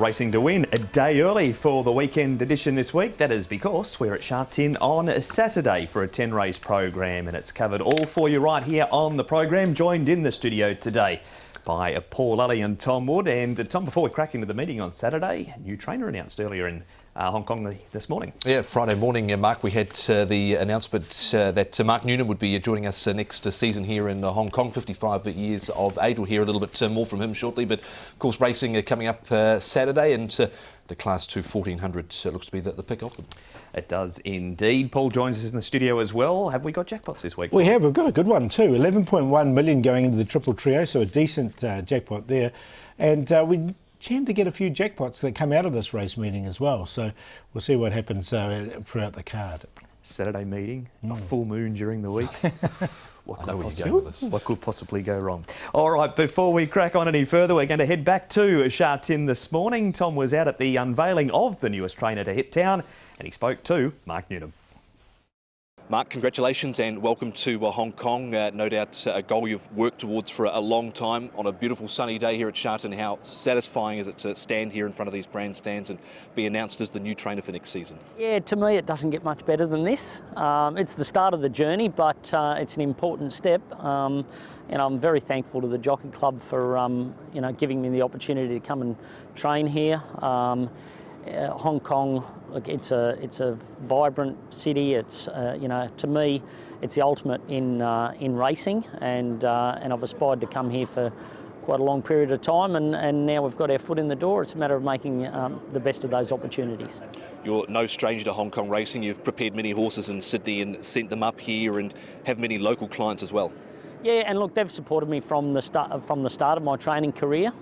Racing to win a day early for the weekend edition this week. That is because we're at Sha Tin on Saturday for a 10-race program, and it's covered all for you right here on the program. Joined in the studio today by Paul Lally and Tom Wood. And Tom, before we crack into the meeting on Saturday, a new trainer announced earlier in Hong Kong this morning. Yeah, Friday morning, Mark, we had the announcement that Mark Noonan would be joining us next season here in Hong Kong, 55 years of age. We'll hear a little bit more from him shortly, but of course racing coming up Saturday, and the Class 2 1400 looks to be the pick of them. It does indeed. Paul joins us in the studio as well. Have we got jackpots this week? We have. We've got a good one too. 11.1 million going into the triple trio, so a decent jackpot there. And we tend to get a few jackpots that come out of this race meeting as well. So we'll see what happens throughout the card. Saturday meeting, a full moon during the week. What could possibly go wrong? All right, before we crack on any further, we're going to head back to Sha Tin this morning. Tom was out at the unveiling of the newest trainer to hit town, and he spoke to Mark Noonan. Mark, congratulations and welcome to Hong Kong. No doubt a goal you've worked towards for a long time on a beautiful sunny day here at Sha Tin. How satisfying is it to stand here in front of these grandstands and be announced as the new trainer for next season? Yeah, to me it doesn't get much better than this. It's the start of the journey, but it's an important step. And I'm very thankful to the Jockey Club for giving me the opportunity to come and train here. Hong Kong, look, it's a vibrant city. It's to me, it's the ultimate in racing, and I've aspired to come here for quite a long period of time, and now we've got our foot in the door. It's a matter of making the best of those opportunities. You're no stranger to Hong Kong racing. You've prepared many horses in Sydney and sent them up here, and have many local clients as well. Yeah, and look, they've supported me from the start of my training career.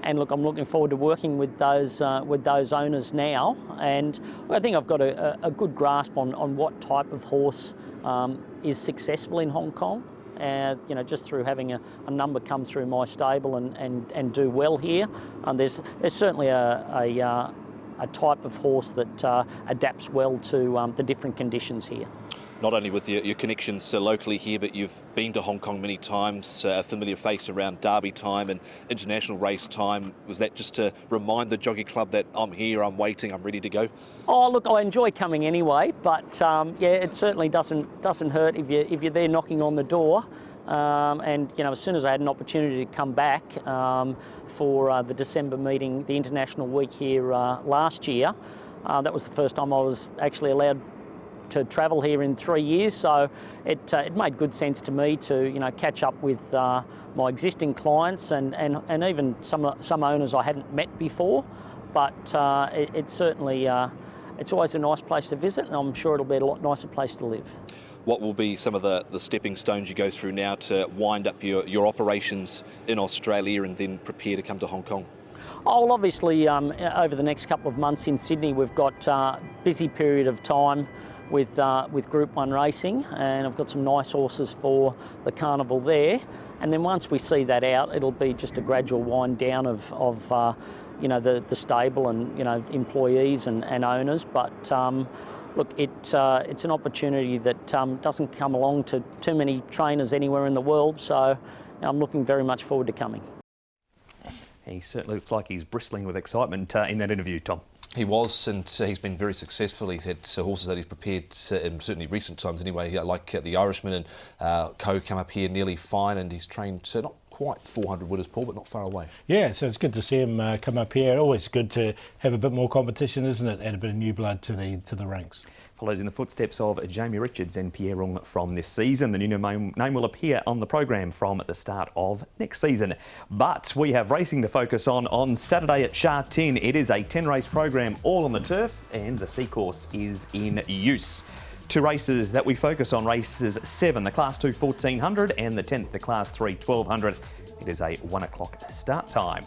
And look, I'm looking forward to working with those owners now, and I think I've got a good grasp on what type of horse is successful in Hong Kong. Just through having a number come through my stable and do well here. There's certainly a type of horse that adapts well to the different conditions here. Not only with your connections locally here, but you've been to Hong Kong many times, a familiar face around Derby time and international race time. Was that just to remind the Jockey Club that I'm here, I'm waiting, I'm ready to go? Oh, look, I enjoy coming anyway, but yeah, it certainly doesn't hurt if you're there knocking on the door. As soon as I had an opportunity to come back for the December meeting, the International Week here last year, that was the first time I was actually allowed to travel here in 3 years, so it made good sense to me to catch up with my existing clients and even some owners I hadn't met before. But it's certainly it's always a nice place to visit, and I'm sure it'll be a lot nicer place to live. What will be some of the stepping stones you go through now to wind up your operations in Australia and then prepare to come to Hong Kong? Oh, well, obviously over the next couple of months in Sydney we've got a busy period of time with Group 1 racing, and I've got some nice horses for the carnival there. And then once we see that out, it'll be just a gradual wind down of the stable and employees and owners. But look, it's an opportunity that doesn't come along to too many trainers anywhere in the world, so I'm looking very much forward to coming. He certainly looks like he's bristling with excitement in that interview, Tom. He was, and he's been very successful. He's had horses that he's prepared in certainly recent times anyway, like the Irishman and Co come up here nearly fine, and he's trained not quite 400 winners, Paul, but not far away. Yeah, so it's good to see him come up here. Always good to have a bit more competition, isn't it? Add a bit of new blood to the ranks. Follows in the footsteps of Jamie Richards and Pierre Rung from this season. The new name will appear on the program from the start of next season. But we have racing to focus on Saturday at Sha Tin. It is a 10-race program all on the turf, and the C-course is in use. Two races that we focus on, races 7, the Class 2 1400, and the 10th, the Class 3 1200. It is a 1 o'clock start time.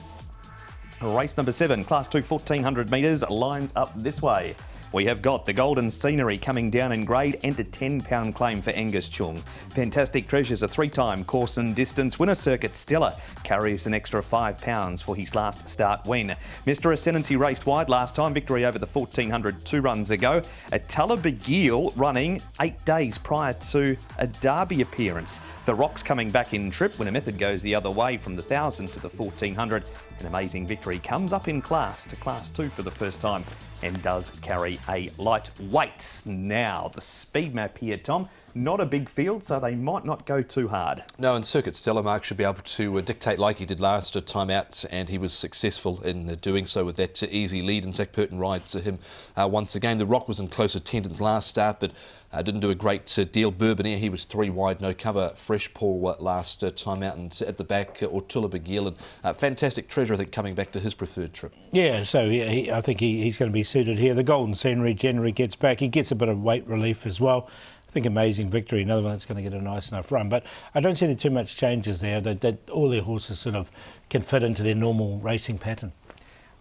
Race number 7, Class 2 1400 metres, lines up this way. We have got the Golden Scenery coming down in grade and a £10 claim for Angus Chung. Fantastic Treasure's a 3-time course and distance winner. Circuit Stella carries an extra £5 for his last start win. Mr. Ascendancy raced wide last time, victory over the 1400 2 runs ago. Atala Begil running 8 days prior to a Derby appearance. The Rock's coming back in trip when a method goes the other way from the 1000 to the 1400. An Amazing Victory comes up in class to Class 2 for the first time and does carry a lightweight. Now, the speed map here, Tom, not a big field, so they might not go too hard. No, and Circuit Stella, Mark, should be able to dictate like he did last time out, and he was successful in doing so with that easy lead, and Zach Purton rides him once again. The Rock was in close attendance last start, but didn't do a great deal. Bourbonnaire, he was 3 wide, no cover. Fresh Paul last time out, and at the back, Ortula Begil, and Fantastic Treasure, I think, coming back to his preferred trip. Yeah, so I think he's going to be suited here. The Golden Scenery generally gets back. He gets a bit of weight relief as well. I think Amazing Victory, another one that's going to get a nice enough run. But I don't see too much changes there. All their horses sort of can fit into their normal racing pattern.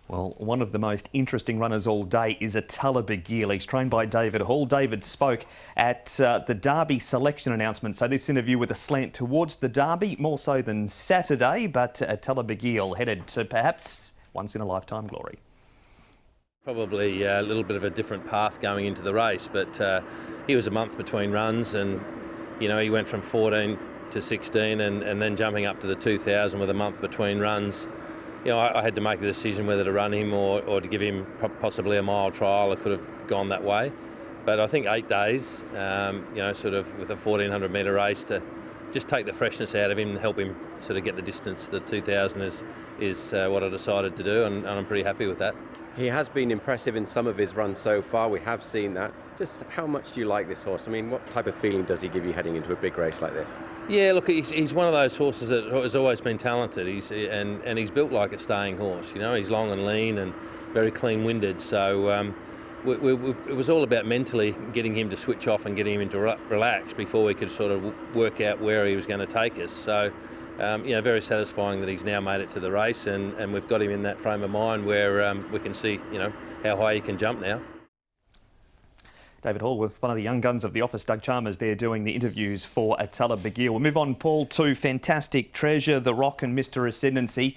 Well, one of the most interesting runners all day is Ortula Begil. He's trained by David Hall. David spoke at the Derby selection announcement. So this interview with a slant towards the Derby, more so than Saturday, but Ortula Begil headed to perhaps once-in-a-lifetime glory. Probably a little bit of a different path going into the race, but he was a month between runs, and you know, he went from 14 to 16 and then jumping up to the 2000 with a month between runs. You know, I had to make the decision whether to run him or to give him possibly a mile trial. I could have gone that way, but I think 8 days, you know, sort of with a 1400 metre race, to just take the freshness out of him and help him sort of get the distance. The 2000 is what I decided to do, and I'm pretty happy with that. He has been impressive in some of his runs so far. We have seen that. Just how much do you like this horse? I mean, what type of feeling does he give you heading into a big race like this? Yeah, look, he's one of those horses that has always been talented. And he's built like a staying horse. You know, he's long and lean and very clean-winded. So it was all about mentally getting him to switch off and getting him into relax before we could sort of work out where he was going to take us. So, you know, very satisfying that he's now made it to the race, and we've got him in that frame of mind where we can see, you know, how high he can jump now. David Hall with one of the young guns of the office, Doug Chalmers, there doing the interviews for Ortula Begil. We'll move on, Paul, to Fantastic Treasure, The Rock and Mr. Ascendancy.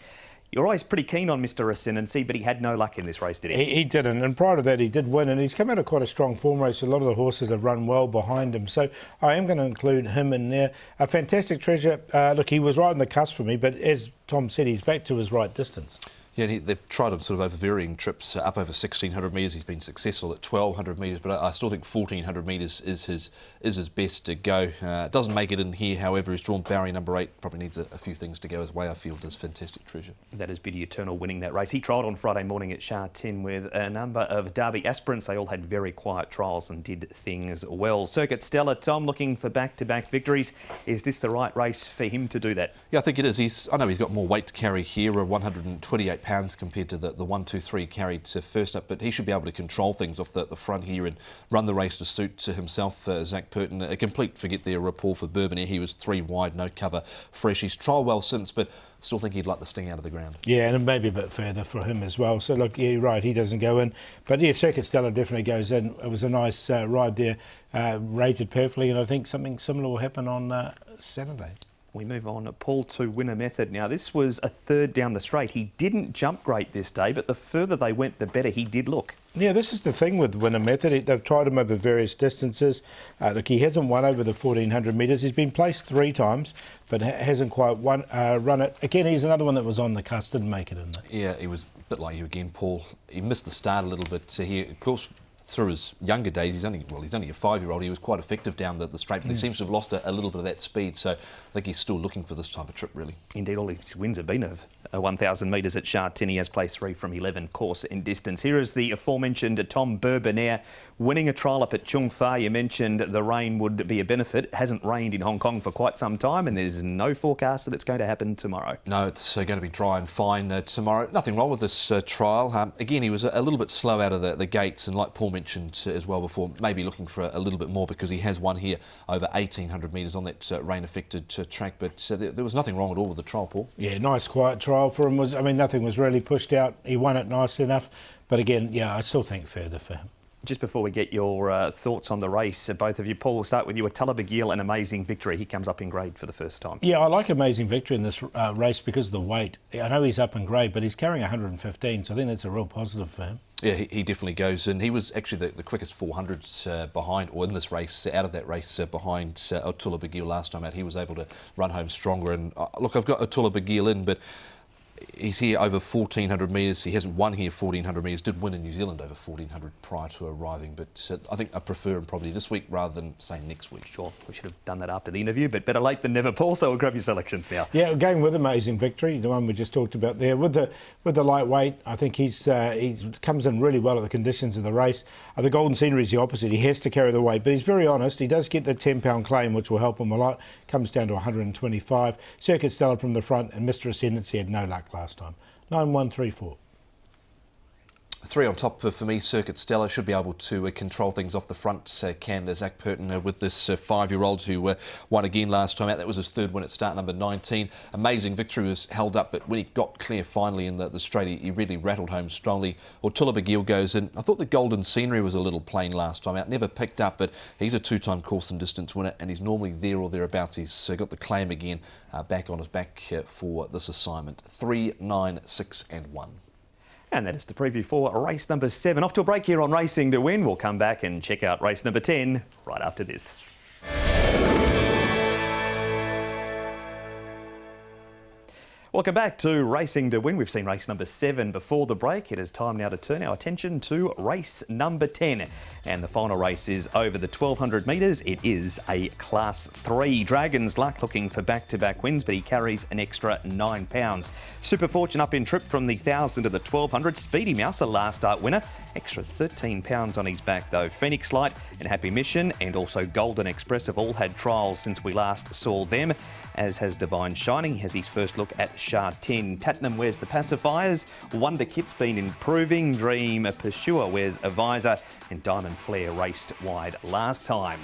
You're always pretty keen on Mr. Ascendancy, but he had no luck in this race, did he? He didn't, and prior to that he did win, and he's come out of quite a strong form race. A lot of the horses have run well behind him, so I am going to include him in there. A Fantastic Treasure, look, he was right on the cusp for me, but as Tom said, he's back to his right distance. Yeah, they've tried him sort of over varying trips up over 1,600 metres. He's been successful at 1,200 metres, but I still think 1,400 metres is his best to go. Doesn't make it in here, however. He's drawn Barry number 8. Probably needs a few things to go his way, I feel, does Fantastic Treasure. That is Beauty Eternal winning that race. He trialled on Friday morning at Sha Tin with a number of Derby aspirants. They all had very quiet trials and did things well. Circuit Stella, Tom, looking for back-to-back victories. Is this the right race for him to do that? Yeah, I think it is. I know he's got more weight to carry here, 128 pounds compared to the 123 carried first up, but he should be able to control things off the front here and run the race to suit himself. Zach Purton, a complete forget there rapport for Bourbonnaire. He was 3 wide, no cover, fresh. He's trialled well since, but still think he'd like the sting out of the ground. Yeah, and maybe a bit further for him as well. So look, yeah, you're right, he doesn't go in, but yeah, Circuit Stella definitely goes in. It was a nice ride there, rated perfectly, and I think something similar will happen on Saturday. We move on, Paul, to Winner Method. Now, this was a third down the straight. He didn't jump great this day, but the further they went, the better he did look. Yeah, this is the thing with Winner Method. They've tried him over various distances. Look, he hasn't won over the 1,400 metres. He's been placed 3 times, but hasn't quite run it. Again, he's another one that was on the cusp, didn't make it in there. Yeah, he was a bit like you again, Paul. He missed the start a little bit here. Of course, through his younger days, he's only a 5-year-old. He was quite effective down the straight, but he seems to have lost a little bit of that speed. So I think he's still looking for this type of trip, really. Indeed, all his wins have been of 1,000 metres at Sha Tin. He has placed 3 from 11 course and distance. Here is the aforementioned Tom Bourbonnaire winning a trial up at Chung Fa. You mentioned the rain would be a benefit. It hasn't rained in Hong Kong for quite some time, and there's no forecast that it's going to happen tomorrow. No, it's going to be dry and fine tomorrow. Nothing wrong with this trial. Again, he was a little bit slow out of the gates, and like Paul mentioned as well before, maybe looking for a little bit more because he has won here over 1,800 metres on that rain-affected track. But there was nothing wrong at all with the trial, Paul. Yeah, nice quiet trial for him. Nothing was really pushed out. He won it nice enough. But again, yeah, I still think further for him. Just before we get your thoughts on the race, both of you, Paul, we'll start with you. Ortula Begil, an Amazing Victory. He comes up in grade for the first time. Yeah, I like Amazing Victory in this race because of the weight. I know he's up in grade, but he's carrying 115, so I think that's a real positive for him. Yeah, he definitely goes, and he was actually the quickest 400s behind, or in this race, out of that race behind Ortula Begil last time out. He was able to run home stronger, and look, I've got Ortula Begil in, but he's here over 1,400 metres. He hasn't won here 1,400 metres. Did win in New Zealand over 1,400 prior to arriving. But I think I prefer him probably this week rather than, say, next week. Sure, we should have done that after the interview, but better late than never, Paul, so we'll grab your selections now. Yeah, going with Amazing Victory, the one we just talked about there. With the lightweight, I think he comes in really well at the conditions of the race. The Golden Scenery is the opposite. He has to carry the weight, but he's very honest. He does get the £10 claim, which will help him a lot. Comes down to 125. Circuit Stellar from the front, and Mr. Ascendancy had no luck last time. 9-1-3-4. 3 on top for me. Circuit Stellar should be able to control things off the front. Can Zach Purton with this 5-year-old who won again last time out. That was his 3rd win at start number 19. Amazing Victory was held up, but when he got clear finally in the straight, he really rattled home strongly. Ortula Bagil goes in. I thought the Golden Scenery was a little plain last time out. Never picked up, but he's a 2-time course and distance winner, and he's normally there or thereabouts. He's got the claim again, back on his back for this assignment. 3, 9, 6 and 1. And that is the preview for race number 7. Off to a break here on Racing to Win. We'll come back and check out race number 10 right after this. Welcome back to Racing to Win. We've seen race number 7 before the break. It is time now to turn our attention to race number 10. And the final race is over the 1,200 metres. It is a Class 3. Dragon's Luck looking for back-to-back wins, but he carries an extra £9. Super Fortune up in trip from the 1,000 to the 1,200. Speedy Mouse, a last start winner. Extra £13 on his back though. Phoenix Light and Happy Mission and also Golden Express have all had trials since we last saw them, as has Divine Shining. He has his first look at Sha Tin. Tatnam wears the pacifiers. Wonder Kit's been improving. Dream Pursuer wears a visor. And Diamond Flare raced wide last time.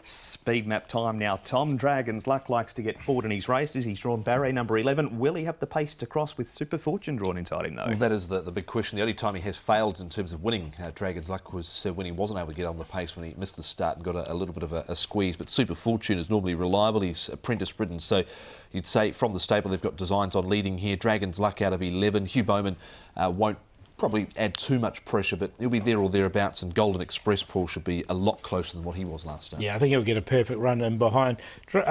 Speed map time now, Tom. Dragon's Luck likes to get forward in his races. He's drawn Barret number 11. Will he have the pace to cross with Super Fortune drawn inside him though? Well, that is the big question. The only time he has failed in terms of winning Dragon's Luck was when he wasn't able to get on the pace, when he missed the start and got a little bit of a squeeze. But Super Fortune is normally reliable. He's apprentice ridden, so you'd say from the stable they've got designs on leading here. Dragon's Luck out of 11. Hugh Bowman won't probably add too much pressure, but he'll be there or thereabouts, and Golden Express, Paul, should be a lot closer than what he was last time. Yeah, I think he'll get a perfect run in behind.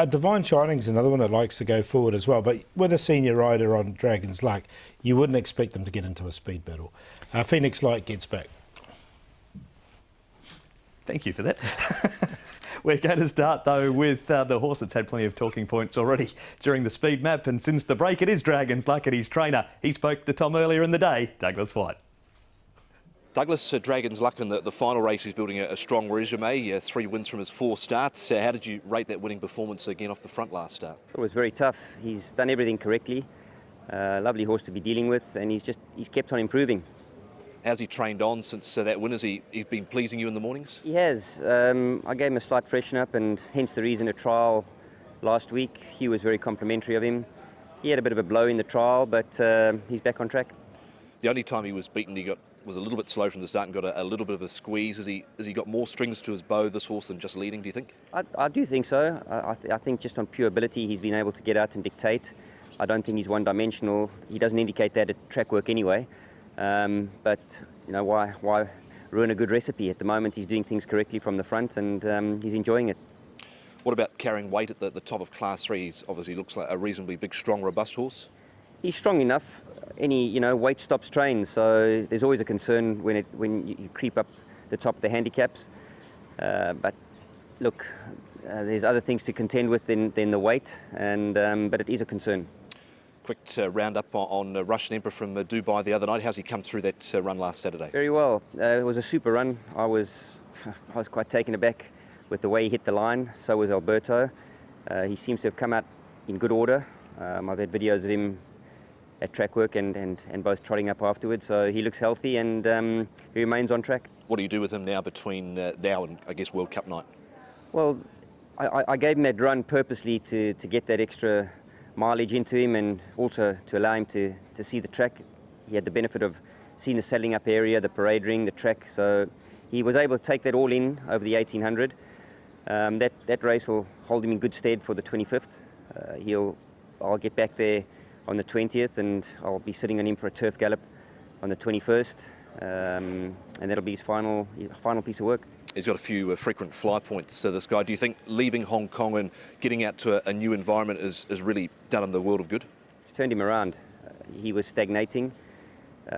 Divine Shining's another one that likes to go forward as well, but with a senior rider on Dragon's Luck, you wouldn't expect them to get into a speed battle. Phoenix Light gets back. Thank you for that. We're going to start, though, with the horse that's had plenty of talking points already during the speed map. And since the break, it is Dragon's Luck and his trainer. He spoke to Tom earlier in the day, Douglas White. Douglas, Dragon's Luck in the final race, he's building a strong resume, 3 wins from his 4 starts. How did you rate that winning performance again off the front last start? It was very tough. He's done everything correctly. Lovely horse to be dealing with, and he's kept on improving. How's he trained on since that win? Has he been pleasing you in the mornings? He has. I gave him a slight freshen up, and hence the reason a trial last week. Hugh was very complimentary of him. He had a bit of a blow in the trial, but he's back on track. The only time he was beaten, he was a little bit slow from the start and got a little bit of a squeeze. Has he got more strings to his bow, this horse, than just leading, do you think? I do think so. I think just on pure ability, he's been able to get out and dictate. I don't think he's one-dimensional. He doesn't indicate that at track work anyway. But you know, why ruin a good recipe? At the moment, he's doing things correctly from the front, and he's enjoying it. What about carrying weight at the top of Class 3? He obviously looks like a reasonably big, strong, robust horse. He's strong enough. Any weight stops train, so there's always a concern when you creep up the top of the handicaps. But look, there's other things to contend with than the weight, but it is a concern. Quick roundup on Russian Emperor from Dubai the other night. How's he come through that run last Saturday? Very well. It was a super run. I was quite taken aback with the way he hit the line. So was Alberto. He seems to have come out in good order. I've had videos of him at track work and both trotting up afterwards. So he looks healthy and he remains on track. What do you do with him now between now and, I guess, World Cup night? Well, I gave him that run purposely to get that extra mileage into him, and also to allow him to see the track. He had the benefit of seeing the settling up area, the parade ring, the track, so he was able to take that all in over the 1800. That race will hold him in good stead for the 25th. I'll get back there on the 20th, and I'll be sitting on him for a turf gallop on the 21st, and that'll be his final piece of work. He's got a few frequent fly points, this guy. Do you think leaving Hong Kong and getting out to a new environment has really done him the world of good? it's turned him around. He was stagnating.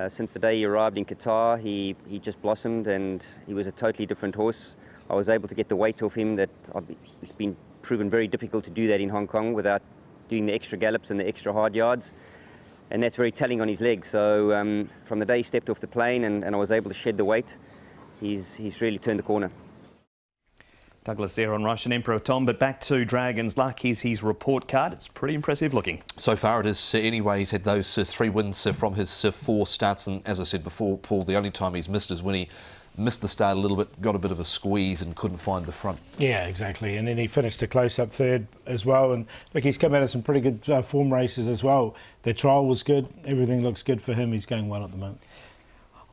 Since the day he arrived in Qatar, he just blossomed, and he was a totally different horse. I was able to get the weight off him it's been proven very difficult to do that in Hong Kong without doing the extra gallops and the extra hard yards. And that's very telling on his legs. So from the day he stepped off the plane and I was able to shed the weight, he's really turned the corner. Douglas there on Russian Emperor Tom, but back to Dragon's Luck. Here's his report card. It's pretty impressive looking. So far it is anyway. He's had those 3 wins from his 4 starts, and as I said before, Paul, the only time he's missed is when he missed the start a little bit, got a bit of a squeeze and couldn't find the front. Yeah, exactly. And then he finished a close-up third as well. And look, he's come out of some pretty good form races as well. The trial was good. Everything looks good for him. He's going well at the moment.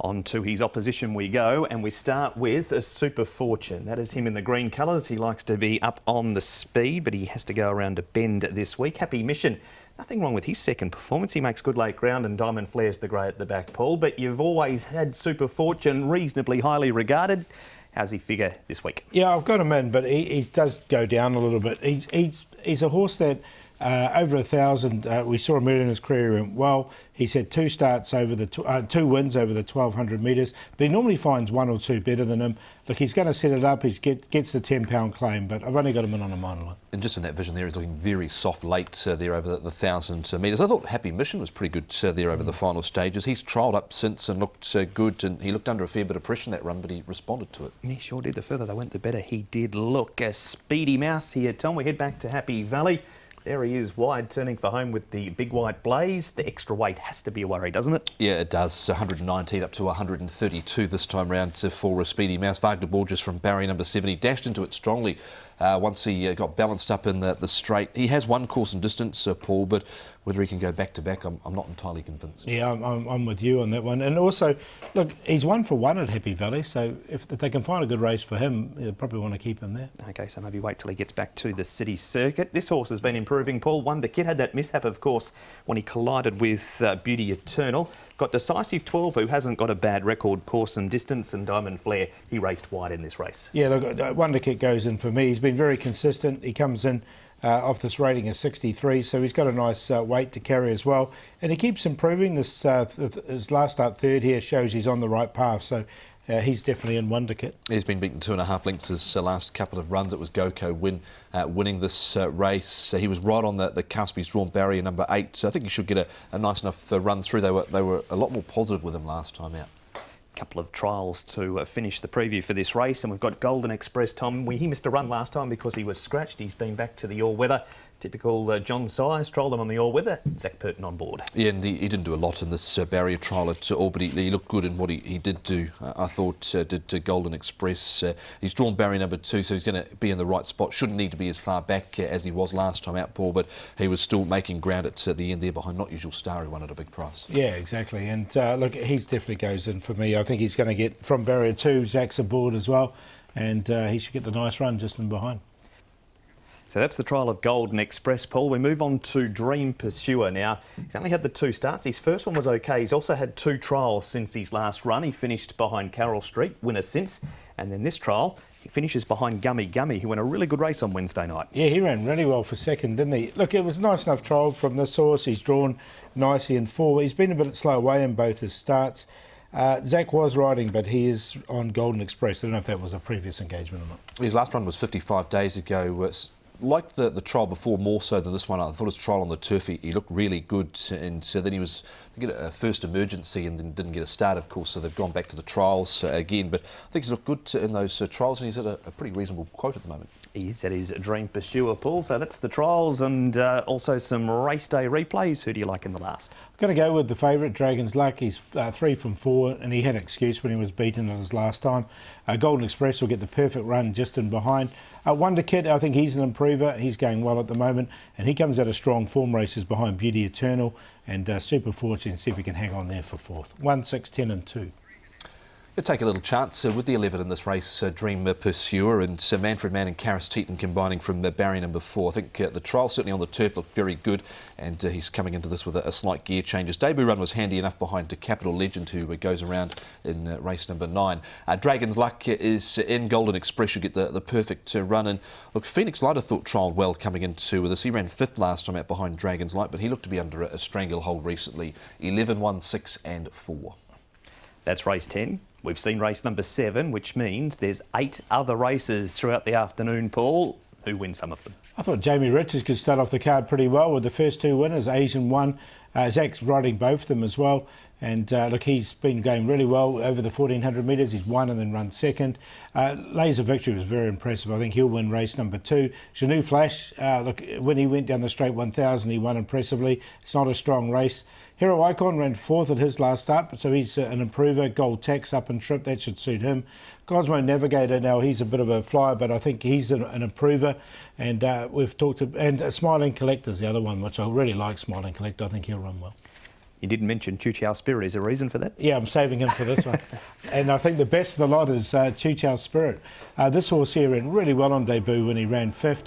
On to his opposition we go, and we start with a Super Fortune. That is him in the green colours. He likes to be up on the speed, but he has to go around a bend this week. Happy Mission. Nothing wrong with his second performance. He makes good late ground, and Diamond Flair's the grey at the back, Paul. But you've always had Super Fortune reasonably highly regarded. How's he figure this week? Yeah, I've got him in, but he does go down a little bit. He's a horse that over 1,000, we saw him early in his career, he went well. He's had 2 starts over the 2 wins over the 1,200 metres, but he normally finds 1 or 2 better than him. Look, he's going to set it up. He gets the £10 claim, but I've only got him in on a minor line. And just in that vision there, he's looking very soft late there over the 1,000 metres. I thought Happy Mission was pretty good there over the final stages. He's trialled up since and looked good, and he looked under a fair bit of pressure in that run, but he responded to it. He sure did. The further they went, the better he did look. A speedy mouse here, Tom. We head back to Happy Valley. There he is, wide, turning for home with the big white blaze. The extra weight has to be a worry, doesn't it? Yeah, it does. 119 up to 132 this time round for a speedy mouse. Wagner Borges from barrier number 7. He dashed into it strongly once he got balanced up in the straight. He has won course and distance, Paul, but whether he can go back to back, I'm not entirely convinced. Yeah, I'm with you on that one. And also, look, he's 1 for 1 at Happy Valley, so if they can find a good race for him, they'll probably want to keep him there. OK, so maybe wait till he gets back to the city circuit. This horse has been improving, Paul. Wonder Kid had that mishap, of course, when he collided with Beauty Eternal. Got Decisive 12, who hasn't got a bad record, course and distance, and Diamond Flair, he raced wide in this race. Yeah, look, Wonder Kid goes in for me. He's been very consistent. He comes in off this rating of 63, so he's got a nice weight to carry as well. And he keeps improving. His last start third here shows he's on the right path, so he's definitely in Wonder Kid. He's been beaten 2.5 lengths his last couple of runs. It was Goko winning this race. He was right on the cusp. He's drawn barrier number 8, so I think he should get a nice enough run through. They were a lot more positive with him last time out. Couple of trials to finish the preview for this race, and we've got Golden Express. Tom, he missed a run last time because he was scratched. He's been back to the all-weather. Typical John Size, trolled them on the all-weather. Zach Purton on board. Yeah, and he didn't do a lot in this barrier trial at all, but he looked good in what he did do, I thought, did to Golden Express. He's drawn barrier number 2, so he's going to be in the right spot. Shouldn't need to be as far back as he was last time out, Paul, but he was still making ground at the end there behind Not Usual Star, who won at a big price. Yeah, exactly. And look, he's definitely goes in for me. I think he's going to get from barrier 2. Zach's aboard as well, and he should get the nice run just in behind. So that's the trial of Golden Express, Paul. We move on to Dream Pursuer now. He's only had the 2 starts. His first one was OK. He's also had 2 trials since his last run. He finished behind Carroll Street, winner since. And then this trial, he finishes behind Gummy Gummy, who won a really good race on Wednesday night. Yeah, he ran really well for second, didn't he? Look, it was a nice enough trial from this horse. He's drawn nicely in 4. He's been a bit slow away in both his starts. Zach was riding, but he is on Golden Express. I don't know if that was a previous engagement or not. His last run was 55 days ago. Liked the trial before more so than this one. I thought his trial on the turf, he looked really good, and so then he was to get a first emergency and then didn't get a start, of course, so they've gone back to the trials again, but I think he's looked good in those trials, and he's at a pretty reasonable quote at the moment. He's at his Dream Pursuer, Paul, so that's the trials and also some race day replays. Who do you like in the last? I'm going to go with the favourite, Dragon's Luck. He's 3 from 4, and he had an excuse when he was beaten at his last time. Golden Express will get the perfect run just in behind. Wonder Kid, I think he's an improver. He's going well at the moment, and he comes out of strong form races behind Beauty Eternal and Super Fortune. See if he can hang on there for 4th. 1, 6, 10 and 2. We'll take a little chance with the 11 in this race, Dream Pursuer, and Manfred Mann and Sha Tin combining from barrier number 4. I think the trial certainly on the turf looked very good, and he's coming into this with a slight gear change. His debut run was handy enough behind Capital Legend, who goes around in race number 9. Dragon's Luck is in. Golden Express should get the perfect run. And look, Phoenix Light I thought trialled well coming into this. He ran 5th last time out behind Dragon's Light, but he looked to be under a stranglehold recently. 11, 1, 6 and 4. That's race 10. We've seen race number 7, which means there's 8 other races throughout the afternoon, Paul. Who wins some of them? I thought Jamie Richards could start off the card pretty well with the first 2 winners. Asian won. Zach's riding both of them as well. And look, he's been going really well over the 1400 metres. He's won and then run second. Laser Victory was very impressive. I think he'll win race number 2. Janu Flash, look, when he went down the straight 1000, he won impressively. It's not a strong race. Hero Icon ran 4th at his last start, so he's an improver. Gold Tax up and trip, that should suit him. Cosmo Navigator, now he's a bit of a flyer, but I think he's an improver. And we've talked to, and Smiling Collector's the other one, which I really like. Smiling Collector, I think he'll run well. You didn't mention Choo Chow Spirit. Is there a reason for that? Yeah, I'm saving him for this one. And I think the best of the lot is Choo Chow Spirit. This horse here ran really well on debut when he ran 5th.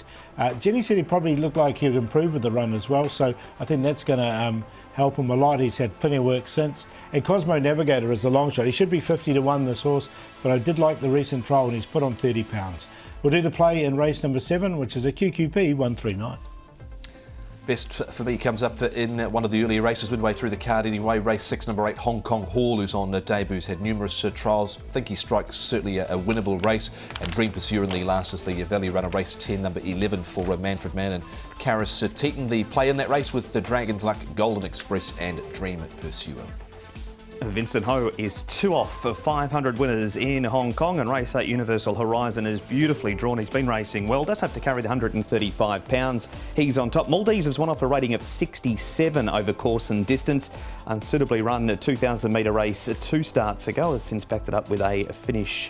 Jenny said he probably looked like he'd improve with the run as well, so I think that's going to help him a lot. He's had plenty of work since. And Cosmo Navigator is a long shot. He should be 50 to 1, this horse, but I did like the recent trial and he's put on 30 pounds. We'll do the play in race number 7, which is a QQP 139. Best for me comes up in one of the earlier races, midway through the card anyway. Race 6, number 8, Hong Kong Hall, who's on debuts, had numerous trials. I think he strikes certainly a winnable race. And Dream Pursuer in the last is the Valley Runner. Race 10, number 11 for Manfred Mann and Sha Tin. The play in that race with the Dragon's Luck, Golden Express and Dream Pursuer. Vincent Ho is 2 off for 500 winners in Hong Kong, and race 8 Universal Horizon is beautifully drawn. He's been racing well, does have to carry the 135 pounds. He's on top. Maldives has won off a rating of 67 over course and distance. Unsuitably run a 2,000 metre race 2 starts ago, has since backed it up with a finish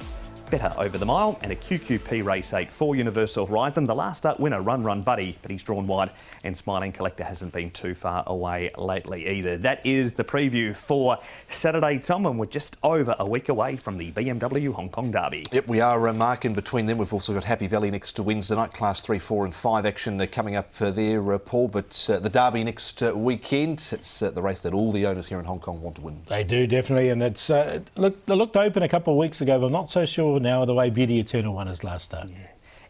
better over the mile, and a QQP race 8 for Universal Horizon. The last start winner, Run Buddy, but he's drawn wide, and Smiling Collector hasn't been too far away lately either. That is the preview for Saturday, Tom, and we're just over a week away from the BMW Hong Kong Derby. Yep, we are, Mark. In between them, we've also got Happy Valley next to Wednesday night, Class 3, 4 and 5 action coming up there, Paul. But the Derby next weekend, it's the race that all the owners here in Hong Kong want to win. They do, definitely, and it's look, they looked open a couple of weeks ago, but I'm not so sure now the way Beauty Eternal won his last start. Yeah.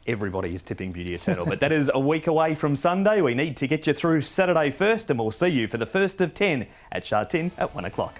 Everybody is tipping Beauty Eternal, but that is a week away from Sunday. We need to get you through Saturday first, and we'll see you for the first of 10 at Sha Tin at 1 o'clock.